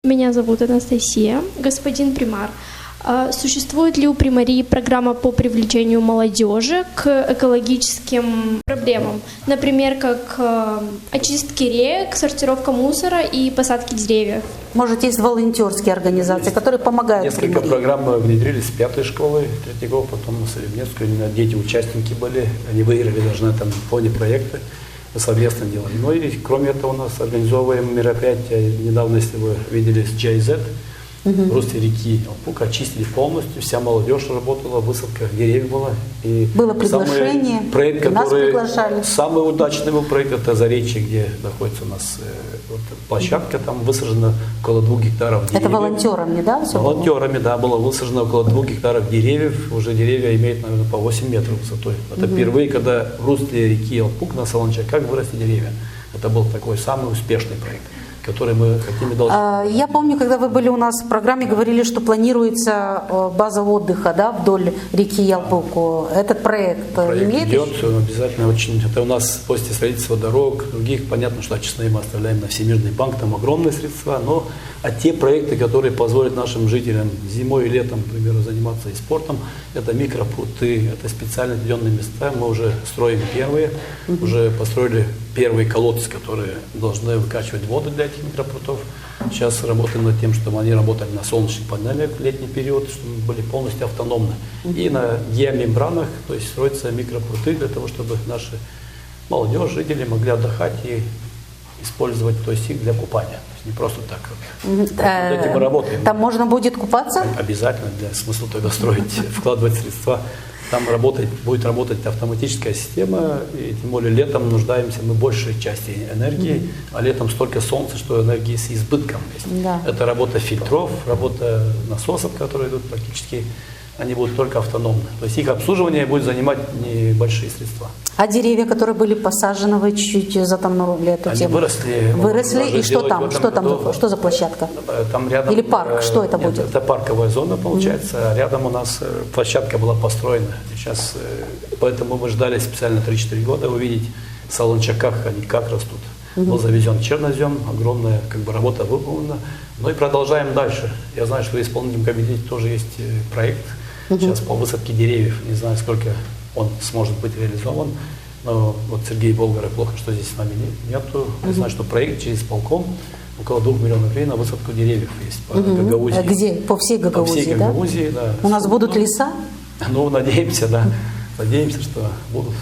Меня зовут Анастасия. Господин примар, существует ли у примарии программа по привлечению молодежи к экологическим проблемам? Например, как очистки рек, сортировка мусора и посадки деревьев? Может, есть волонтерские организации, которые помогают Несколько примарии? программ мы внедрили с 5-й школы Третьяков, потом на Солевнецкую. Дети участники были, они выиграли даже на этом фоне проекты. Мы совместно делаем. Ну и кроме этого у нас организовываем мероприятия. Недавно, если вы видели, с GIZ, в русле реки Алпук очистили полностью, вся молодежь работала, высадка деревьев была. И было приглашение, проект, нас приглашали. Самый удачный был проект, это Заречье, где находится у нас площадка, там высажено около 2 гектаров деревьев. Это волонтерами, да? Волонтерами, да, было высажено около 2 гектаров деревьев, уже деревья имеют, наверное, по 8 метров высотой. Это впервые, когда в русле реки Алпук на Солончаках выросли деревья. Это был такой самый успешный проект, который мы хотим и должны. Я помню, когда вы были у нас в программе, говорили, что планируется база отдыха, да, вдоль реки Ялпук. Этот проект имеет? Идет, обязательно очень. Это у нас после строительства дорог, других, понятно, что очистные мы оставляем на Всемирный банк, там огромные средства, но те проекты, которые позволят нашим жителям зимой и летом, к примеру, заниматься и спортом, это микропруты, это специально отведенные места, мы уже строим первые, уже построили первые колодцы, которые должны выкачивать воду для этих микропрутов. Сейчас работаем над тем, чтобы они работали на солнечных панелях в летний период, чтобы были полностью автономны. И на геомембранах, то есть строятся микропруты для того, чтобы наши молодежь, жители могли отдыхать и использовать, то есть их для купания. То есть не просто так. Над этим мы работаем. Там можно будет купаться? Обязательно, для смысла тогда строить, вкладывать средства. Там будет работать автоматическая система, и тем более летом нуждаемся мы в большей части энергии, а летом столько солнца, что энергии с избытком есть. Да. Это работа фильтров, работа насосов, которые идут практически, они будут только автономны. То есть их обслуживание будет занимать небольшие средства. А деревья, которые были посажены, вы чуть-чуть затонули эту Они тему? выросли. И что там? Что за площадка? Там рядом, или парк? Что это нет, будет? Это парковая зона, получается. Рядом у нас площадка была построена. Сейчас, поэтому мы ждали специально 3-4 года увидеть в Солончаках, они как растут. Был завезен чернозем, огромная работа выполнена. Ну и продолжаем дальше. Я знаю, что в исполнительном комитете тоже есть проект сейчас по высадке деревьев. Не знаю, сколько он сможет быть реализован. Но вот Сергей Болгаров, плохо, что здесь с нами нету. Я знаю, что проект через полком около 2 миллионов рублей на высадку деревьев есть по Гагаузии. Где? По всей Гагаузии, по всей Гагаузии, да? У нас будут леса? Ну, надеемся, да. Надеемся, что будут.